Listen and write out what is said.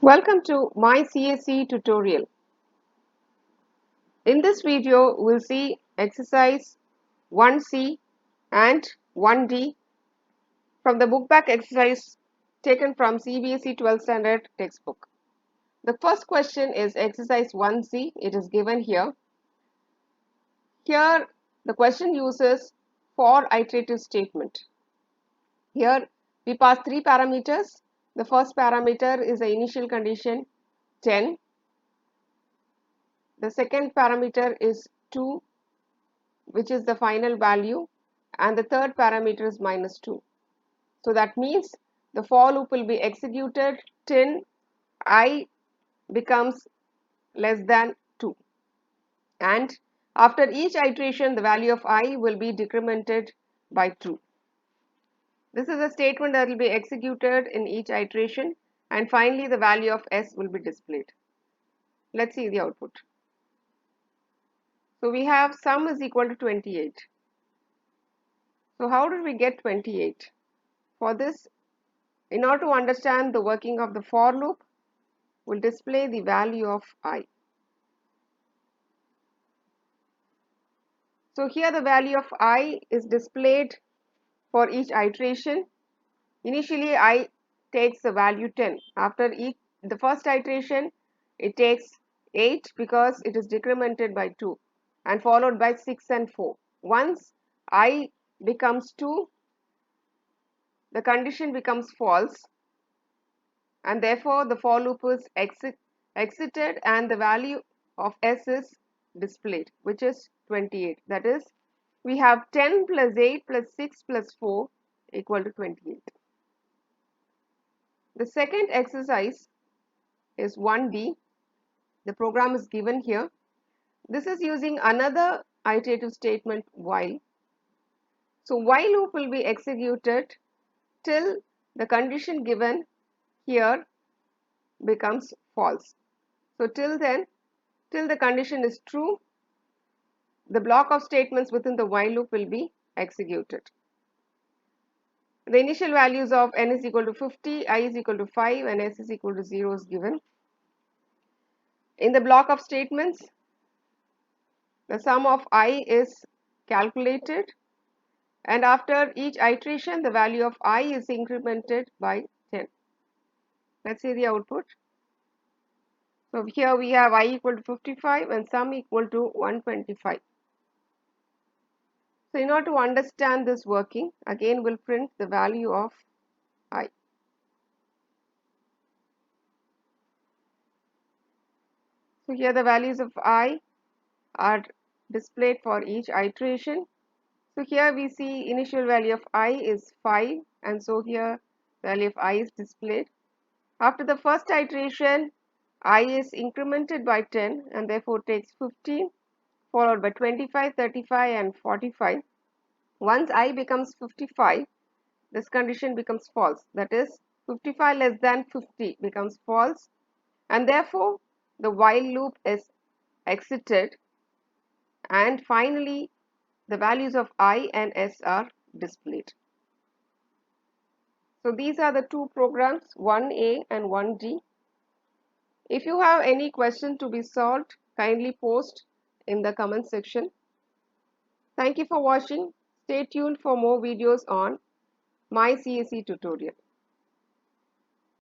Welcome to my CSE tutorial. In this video, we'll see exercise 1C and 1D from the book back exercise taken from CBSE 12th standard textbook. The first question is exercise 1C. It is given here. Here, the question uses for iterative statement. Here, we pass three parameters. The first parameter is the initial condition 10. The second parameter is 2, which is the final value, and the third parameter is minus 2. So that means the for loop will be executed till I becomes less than 2, and after each iteration the value of I will be decremented by 2. This is a statement that will be executed in each iteration, and finally the value of S will be displayed. Let's see the output. So we have sum is equal to 28. So how did we get 28? For this, in order to understand the working of the for loop, we'll display the value of I. So here the value of I is displayed for each iteration. Initially I takes the value 10. After the first iteration it takes 8 because it is decremented by 2, and followed by 6 and 4. Once I becomes 2, the condition becomes false, and therefore the for loop is exited and the value of S is displayed, which is 28. That is, we have 10 plus 8 plus 6 plus 4 equal to 28. The second exercise is 1D. The program is given here. This is using another iterative statement while. So while loop will be executed till the condition given here becomes false. So till then, till the condition is true, the block of statements within the while loop will be executed. The initial values of n is equal to 50, I is equal to 5, and S is equal to 0 is given. In the block of statements, the sum of I is calculated, and after each iteration the value of I is incremented by 10. Let's see the output. So here we have I equal to 55 and sum equal to 125. So in order to understand this working, again we'll print the value of I. So here the values of I are displayed for each iteration. So here we see initial value of I is 5, and so here value of I is displayed. After the first iteration, I is incremented by 10 and therefore takes 15, followed by 25, 35 and 45. Once I becomes 55, this condition becomes false. That is, 55 less than 50 becomes false, and therefore the while loop is exited, and finally the values of I and S are displayed. So these are the two programs, 1A and 1D. If you have any question to be solved, kindly post in the comment section. Thank you for watching. Stay tuned for more videos on my CSE tutorial.